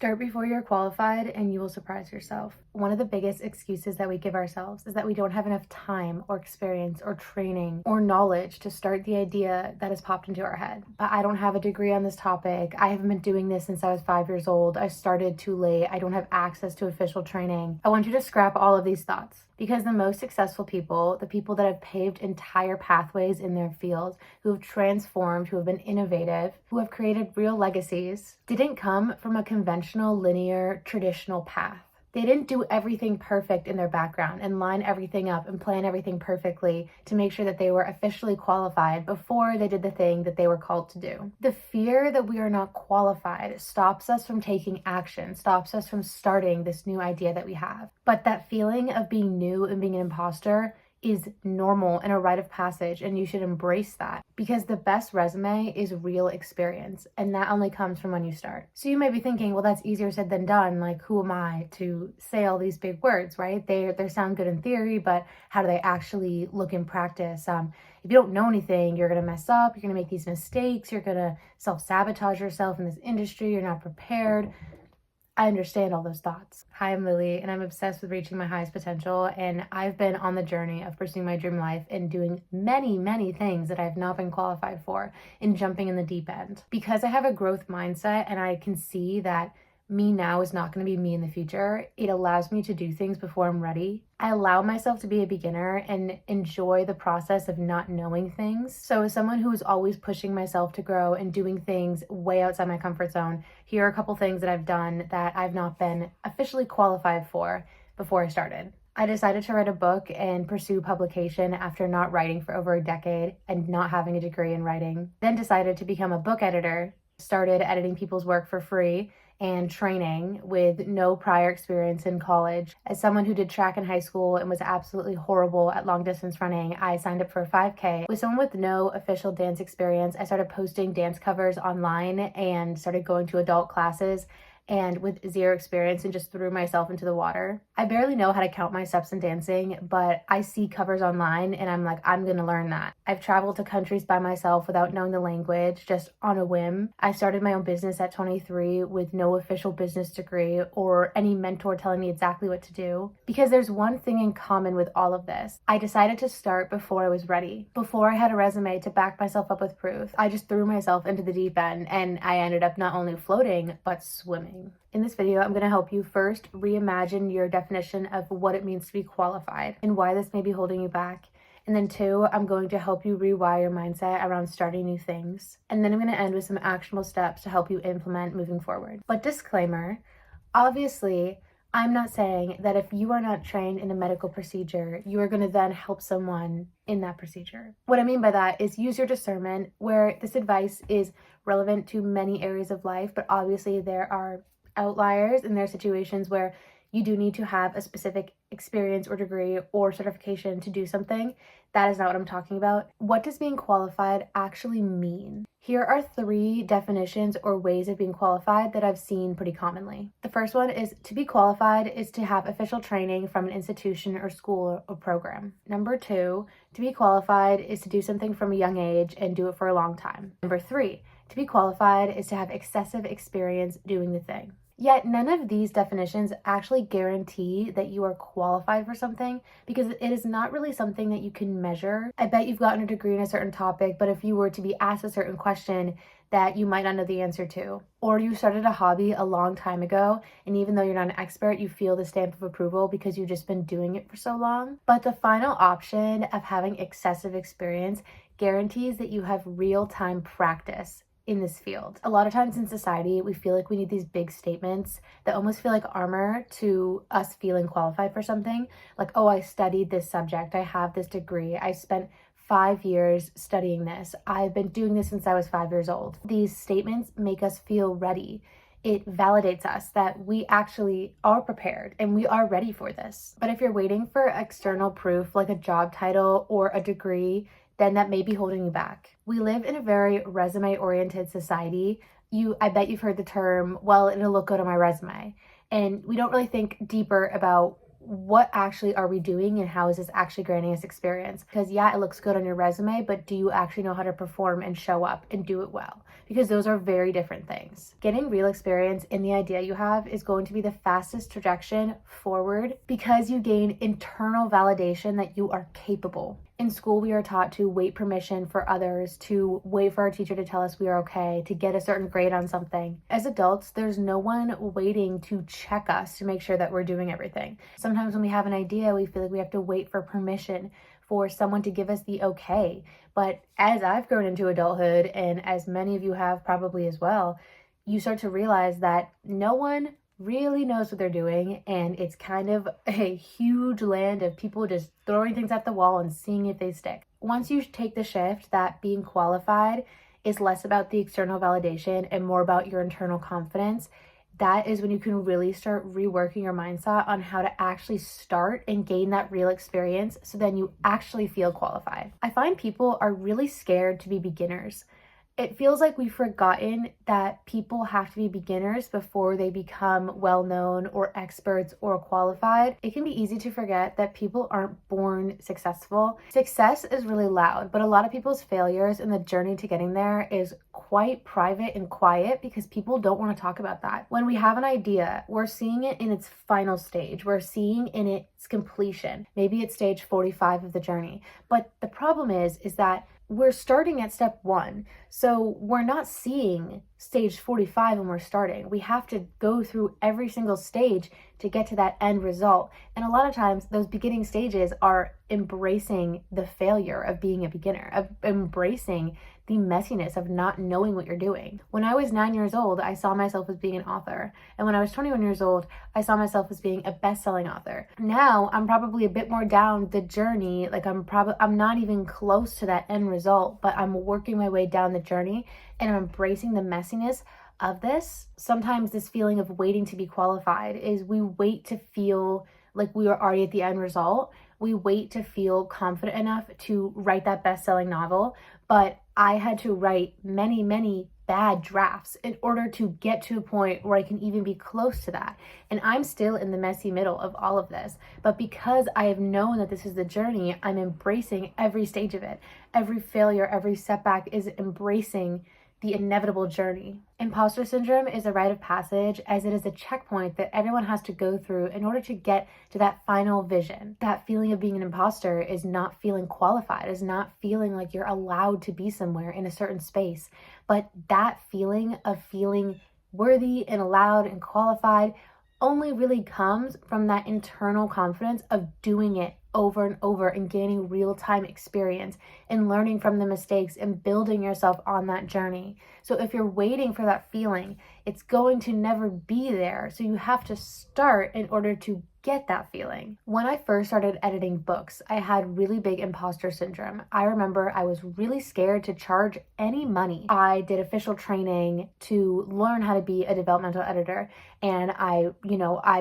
Start before you're qualified and you will surprise yourself. One of the biggest excuses that we give ourselves is that we don't have enough time or experience or training or knowledge to start the idea that has popped into our head. But I don't have a degree on this topic. I haven't been doing this since I was 5 years old. I started too late. I don't have access to official training. I want you to scrap all of these thoughts, because the most successful people, the people that have paved entire pathways in their field, who have transformed, who have been innovative, who have created real legacies, didn't come from a conventional, linear, traditional path. They didn't do everything perfect in their background and line everything up and plan everything perfectly to make sure that they were officially qualified before they did the thing that they were called to do. The fear that we are not qualified stops us from taking action, stops us from starting this new idea that we have. But that feeling of being new and being an imposter is normal and a rite of passage, and you should embrace that, because the best resume is real experience, and that only comes from when you start. So you may be thinking, well, that's easier said than done. Like, who am I to say all these big words, right? They sound good in theory, but how do they actually look in practice? If you don't know anything, you're gonna mess up, you're gonna make these mistakes, you're gonna self-sabotage yourself in this industry, you're not prepared. I understand all those thoughts. Hi, I'm Lily, and I'm obsessed with reaching my highest potential, and I've been on the journey of pursuing my dream life and doing many, many things that I've not been qualified for, and jumping in the deep end. Because I have a growth mindset and I can see that me now is not going to be me in the future, it allows me to do things before I'm ready. I allow myself to be a beginner and enjoy the process of not knowing things. So as someone who is always pushing myself to grow and doing things way outside my comfort zone, here are a couple things that I've done that I've not been officially qualified for before I started. I decided to write a book and pursue publication after not writing for over a decade and not having a degree in writing. Then decided to become a book editor, started editing people's work for free and training with no prior experience in college. As someone who did track in high school and was absolutely horrible at long distance running, I signed up for a 5K. With someone with no official dance experience, I started posting dance covers online and started going to adult classes, and with zero experience, and just threw myself into the water. I barely know how to count my steps in dancing, but I see covers online and I'm like, I'm gonna learn that. I've traveled to countries by myself without knowing the language, just on a whim. I started my own business at 23 with no official business degree or any mentor telling me exactly what to do. Because there's one thing in common with all of this. I decided to start before I was ready, before I had a resume to back myself up with proof. I just threw myself into the deep end, and I ended up not only floating, but swimming. In this video, I'm going to help you first reimagine your definition of what it means to be qualified and why this may be holding you back. And then 2, I'm going to help you rewire your mindset around starting new things. And then I'm going to end with some actionable steps to help you implement moving forward. But disclaimer, obviously, I'm not saying that if you are not trained in a medical procedure, you are going to then help someone in that procedure. What I mean by that is use your discernment, where this advice is relevant to many areas of life, but obviously there are outliers and there are situations where you do need to have a specific experience or degree or certification to do something. That is not what I'm talking about. What does being qualified actually mean? Here are 3 definitions or ways of being qualified that I've seen pretty commonly. The first one is to be qualified is to have official training from an institution or school or program. Number 2, to be qualified is to do something from a young age and do it for a long time. Number 3, to be qualified is to have excessive experience doing the thing. Yet none of these definitions actually guarantee that you are qualified for something, because it is not really something that you can measure. I bet you've gotten a degree in a certain topic, but if you were to be asked a certain question that you might not know the answer to, or you started a hobby a long time ago, and even though you're not an expert, you feel the stamp of approval because you've just been doing it for so long. But the final option of having excessive experience guarantees that you have real-time practice in this field. A lot of times in society, we feel like we need these big statements that almost feel like armor to us feeling qualified for something. Like, oh, I studied this subject, I have this degree, I spent 5 years studying this, I've been doing this since I was 5 years old. These statements make us feel ready. It validates us that we actually are prepared and we are ready for this. But if you're waiting for external proof like a job title or a degree, then that may be holding you back. We live in a very resume-oriented society. I bet you've heard the term, well, it'll look good on my resume. And we don't really think deeper about what actually are we doing and how is this actually granting us experience? Because yeah, it looks good on your resume, but do you actually know how to perform and show up and do it well? because those are very different things. Getting real experience in the idea you have is going to be the fastest trajectory forward because you gain internal validation that you are capable. In school, we are taught to wait permission for others, to wait for our teacher to tell us we are okay, to get a certain grade on something. As adults, there's no one waiting to check us to make sure that we're doing everything. Sometimes when we have an idea, we feel like we have to wait for permission for someone to give us the okay. But as I've grown into adulthood, and as many of you have probably as well, you start to realize that no one really knows what they're doing, and it's kind of a huge land of people just throwing things at the wall and seeing if they stick. Once you take the shift that being qualified is less about the external validation and more about your internal confidence, that is when you can really start reworking your mindset on how to actually start and gain that real experience so then you actually feel qualified. I find people are really scared to be beginners. It feels like we've forgotten that people have to be beginners before they become well-known or experts or qualified. It can be easy to forget that people aren't born successful. Success is really loud, but a lot of people's failures in the journey to getting there is quite private and quiet because people don't want to talk about that. When we have an idea, we're seeing it in its final stage. We're seeing in its completion. Maybe it's stage 45 of the journey. But the problem is that we're starting at step 1. So we're not seeing stage 45 when we're starting. We have to go through every single stage to get to that end result. And a lot of times those beginning stages are embracing the failure of being a beginner, of embracing the messiness of not knowing what you're doing. When I was 9 years old, I saw myself as being an author. And when I was 21 years old, I saw myself as being a best-selling author. Now, I'm probably a bit more down the journey. Like I'm not even close to that end result, but I'm working my way down the journey and I'm embracing the messiness of this. Sometimes this feeling of waiting to be qualified is we wait to feel like we are already at the end result. We wait to feel confident enough to write that best-selling novel, but I had to write many, many bad drafts in order to get to a point where I can even be close to that. And I'm still in the messy middle of all of this. But because I have known that this is the journey, I'm embracing every stage of it. Every failure, every setback is embracing the inevitable journey. Imposter syndrome is a rite of passage, as it is a checkpoint that everyone has to go through in order to get to that final vision. That feeling of being an imposter is not feeling qualified, is not feeling like you're allowed to be somewhere in a certain space. But that feeling of feeling worthy and allowed and qualified only really comes from that internal confidence of doing it over and over and gaining real-time experience and learning from the mistakes and building yourself on that journey. So if you're waiting for that feeling, it's going to never be there. So you have to start in order to get that feeling. When I first started editing books, I had really big imposter syndrome. I remember I was really scared to charge any money. I did official training to learn how to be a developmental editor, and I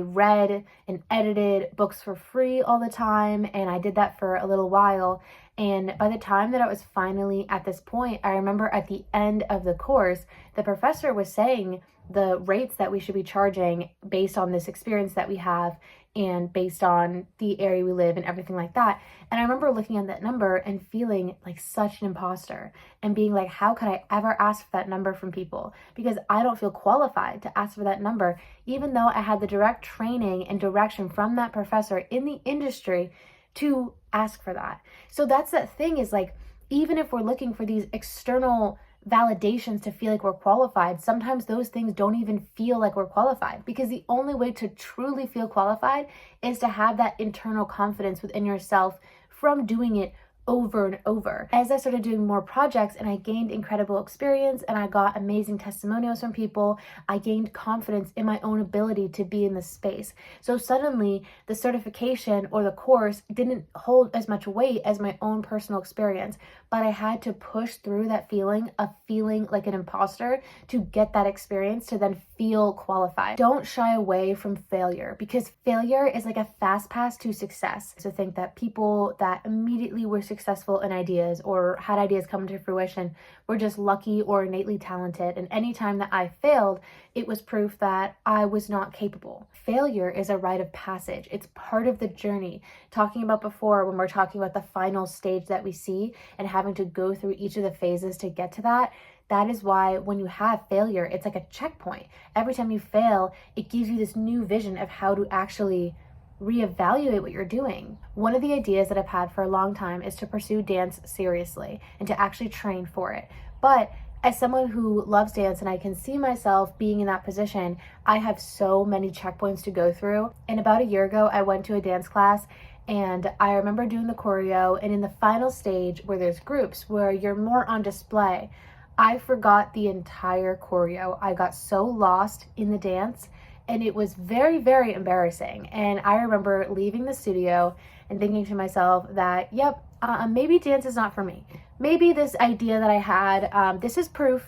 read and edited books for free all the time, and I did that for a little while. And by the time that I was finally at this point, I remember at the end of the course, the professor was saying the rates that we should be charging based on this experience that we have and based on the area we live and everything like that. And I remember looking at that number and feeling like such an imposter and being like, how could I ever ask for that number from people? Because I don't feel qualified to ask for that number, even though I had the direct training and direction from that professor in the industry to ask for that. So that's that thing, is like, even if we're looking for these external validations to feel like we're qualified, sometimes those things don't even feel like we're qualified, because the only way to truly feel qualified is to have that internal confidence within yourself from doing it over and over. As I started doing more projects and I gained incredible experience and I got amazing testimonials from people, I gained confidence in my own ability to be in this space. So suddenly the certification or the course didn't hold as much weight as my own personal experience, but I had to push through that feeling of feeling like an imposter to get that experience to then feel qualified. Don't shy away from failure, because failure is like a fast pass to success. So think that people that immediately were successful in ideas or had ideas come to fruition were just lucky or innately talented. And anytime that I failed, it was proof that I was not capable. Failure is a rite of passage. It's part of the journey. Talking about before, when we're talking about the final stage that we see and having to go through each of the phases to get to that, That is why when you have failure, it's like a checkpoint. Every time you fail, it gives you this new vision of how to actually reevaluate what you're doing. One of the ideas that I've had for a long time is to pursue dance seriously and to actually train for it. But as someone who loves dance and I can see myself being in that position, I have so many checkpoints to go through. And about a year ago, I went to a dance class and I remember doing the choreo, and in the final stage where there's groups where you're more on display, I forgot the entire choreo. I got so lost in the dance and it was very, very embarrassing. And I remember leaving the studio and thinking to myself that, yep, maybe dance is not for me. Maybe this idea that I had, this is proof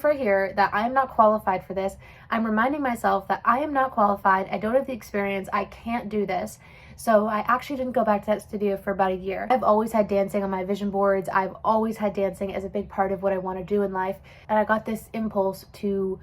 right here that I'm not qualified for this. I'm reminding myself that I am not qualified. I don't have the experience. I can't do this. So I actually didn't go back to that studio for about a year. I've always had dancing on my vision boards. I've always had dancing as a big part of what I want to do in life. And I got this impulse to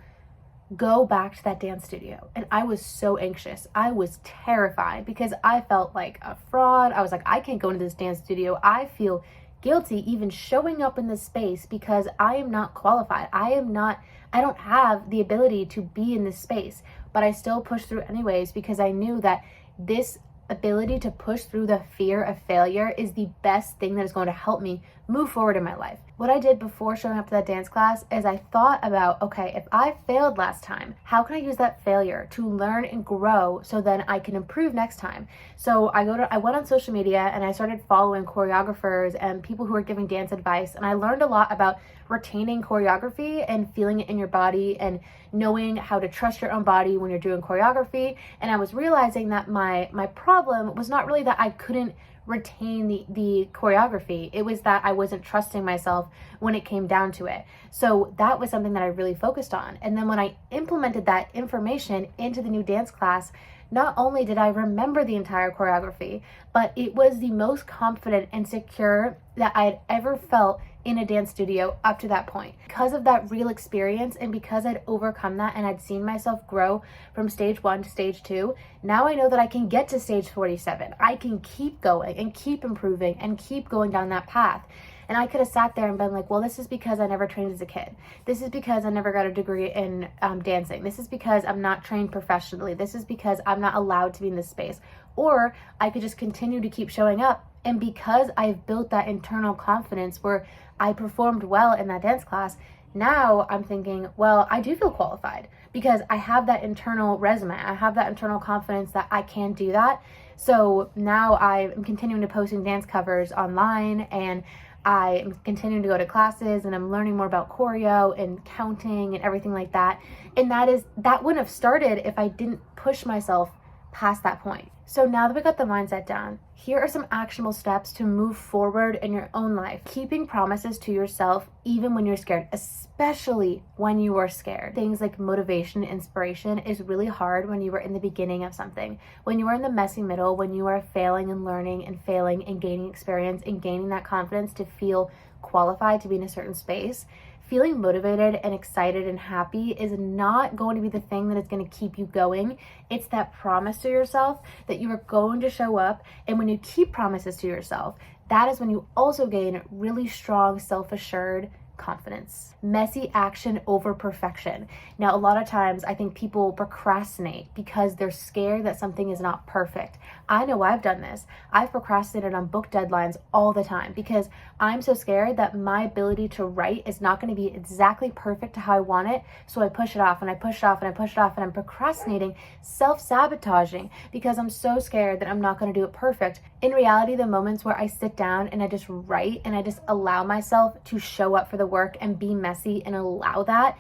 go back to that dance studio. And I was so anxious. I was terrified because I felt like a fraud. I was like, I can't go into this dance studio. I feel guilty even showing up in this space because I am not qualified. I don't have the ability to be in this space, but I still pushed through anyways because I knew that this ability to push through the fear of failure is the best thing that is going to help me move forward in my life. What I did before showing up to that dance class is I thought about, okay, if I failed last time, how can I use that failure to learn and grow so then I can improve next time? So I went on social media and I started following choreographers and people who are giving dance advice, and I learned a lot about retaining choreography and feeling it in your body and knowing how to trust your own body when you're doing choreography. And I was realizing that my problem was not really that I couldn't retain the choreography. It was that I wasn't trusting myself when it came down to it. So that was something that I really focused on. And then when I implemented that information into the new dance class, not only did I remember the entire choreography, but it was the most confident and secure that I had ever felt in a dance studio up to that point. Because of that real experience and because I'd overcome that and I'd seen myself grow from stage 1 to stage 2, now I know that I can get to stage 47. I can keep going and keep improving and keep going down that path. And I could have sat there and been like, well, this is because I never trained as a kid. This is because I never got a degree in dancing. This is because I'm not trained professionally. This is because I'm not allowed to be in this space. Or I could just continue to keep showing up. And because I've built that internal confidence where I performed well in that dance class, now I'm thinking, well, I do feel qualified because I have that internal resume. I have that internal confidence that I can do that. So now I'm continuing to post dance covers online, and I am continuing to go to classes, and I'm learning more about choreo and counting and everything like that. And that wouldn't have started if I didn't push myself past that point. So now that we got the mindset down, here are some actionable steps to move forward in your own life. Keeping promises to yourself even when you're scared, especially when you are scared. Things like motivation, inspiration is really hard when you are in the beginning of something. When you are in the messy middle, when you are failing and learning and failing and gaining experience and gaining that confidence to feel qualified to be in a certain space, feeling motivated and excited and happy is not going to be the thing that is going to keep you going. It's that promise to yourself that you are going to show up. And when you keep promises to yourself, that is when you also gain really strong, self-assured confidence. Messy action over perfection. Now, a lot of times I think people procrastinate because they're scared that something is not perfect. I know I've done this. I've procrastinated on book deadlines all the time because I'm so scared that my ability to write is not going to be exactly perfect to how I want it. So I push it off and I push it off and I push it off, and I'm procrastinating, self-sabotaging because I'm so scared that I'm not going to do it perfect. In reality, the moments where I sit down and I just write and I just allow myself to show up for the work and be messy and allow that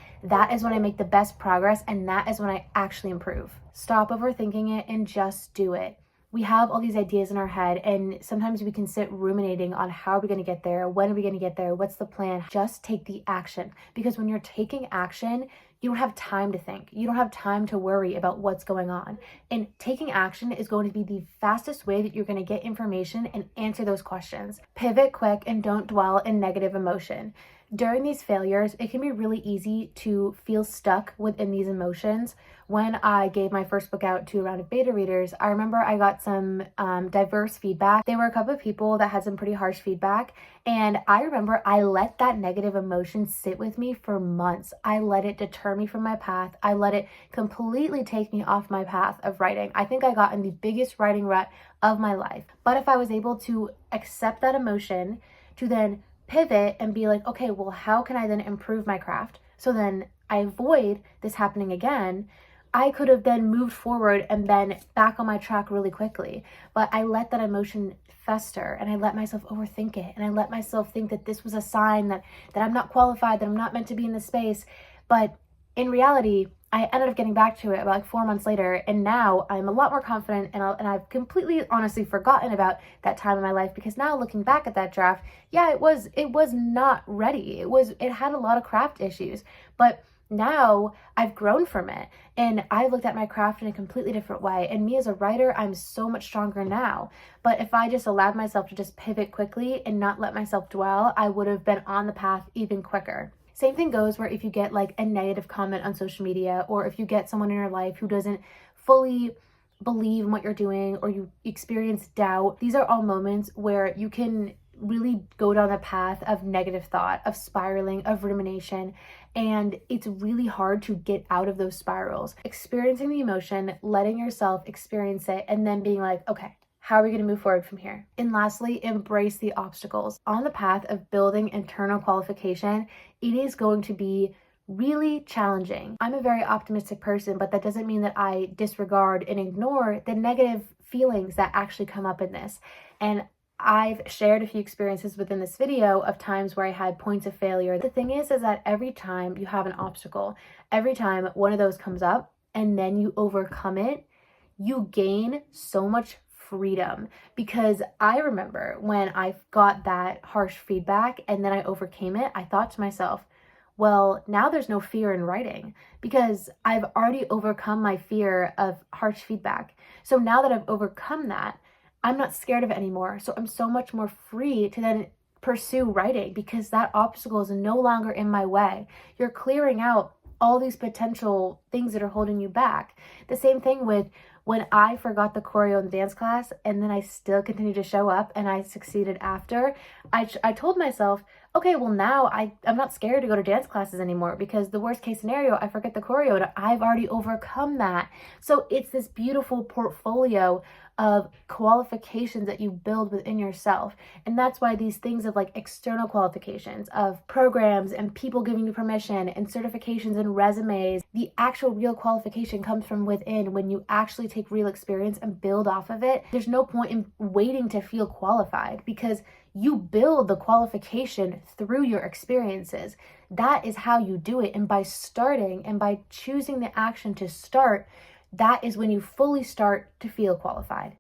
is when I make the best progress, and that is when I actually improve. Stop overthinking it and just do it. We have all these ideas in our head, and sometimes we can sit ruminating on how are we going to get there, when are we going to get there, what's the plan. Just take the action, because when you're taking action, you don't have time to think. You don't have time to worry about what's going on. And taking action is going to be the fastest way that you're going to get information and answer those questions. Pivot quick and don't dwell in negative emotion. During these failures, it can be really easy to feel stuck within these emotions. When I gave my first book out to a round of beta readers, I remember I got some diverse feedback. There were a couple of people that had some pretty harsh feedback, and I remember I let that negative emotion sit with me for months. I let it deter me from my path. I let it completely take me off my path of writing. I think I got in the biggest writing rut of my life. But if I was able to accept that emotion, to then pivot and be like, okay, well, how can I then improve my craft so then I avoid this happening again? I could have then moved forward and been back on my track really quickly. But I let that emotion fester, and I let myself overthink it, and I let myself think that this was a sign that I'm not qualified, that I'm not meant to be in this space. But in reality, I ended up getting back to it about like 4 months later, and now I'm a lot more confident, and I've completely honestly forgotten about that time in my life, because now looking back at that draft, yeah, it was not ready. It had a lot of craft issues, but now I've grown from it, and I've looked at my craft in a completely different way. And me as a writer, I'm so much stronger now. But if I just allowed myself to just pivot quickly and not let myself dwell, I would have been on the path even quicker. Same thing goes where if you get like a negative comment on social media, or if you get someone in your life who doesn't fully believe in what you're doing, or you experience doubt, these are all moments where you can really go down the path of negative thought, of spiraling, of rumination, and it's really hard to get out of those spirals. Experiencing the emotion, letting yourself experience it, and then being like, okay, how are we going to move forward from here? And lastly, embrace the obstacles. On the path of building internal qualification, it is going to be really challenging. I'm a very optimistic person, but that doesn't mean that I disregard and ignore the negative feelings that actually come up in this. And I've shared a few experiences within this video of times where I had points of failure. The thing is that every time you have an obstacle, every time one of those comes up and then you overcome it, you gain so much freedom. Because I remember when I got that harsh feedback and then I overcame it, I thought to myself, well, now there's no fear in writing, because I've already overcome my fear of harsh feedback. So now that I've overcome that, I'm not scared of it anymore. So I'm so much more free to then pursue writing, because that obstacle is no longer in my way. You're clearing out all these potential things that are holding you back. The same thing with when I forgot the choreo in dance class and then I still continued to show up and I succeeded after. I told myself, okay, well now I'm not scared to go to dance classes anymore, because the worst case scenario, I forget the choreo and I've already overcome that. So it's this beautiful portfolio of qualifications that you build within yourself. And that's why these things of like external qualifications, of programs and people giving you permission and certifications and resumes, the actual real qualification comes from within when you actually take real experience and build off of it. There's no point in waiting to feel qualified, because you build the qualification through your experiences. That is how you do it. And by starting and by choosing the action to start, that is when you fully start to feel qualified.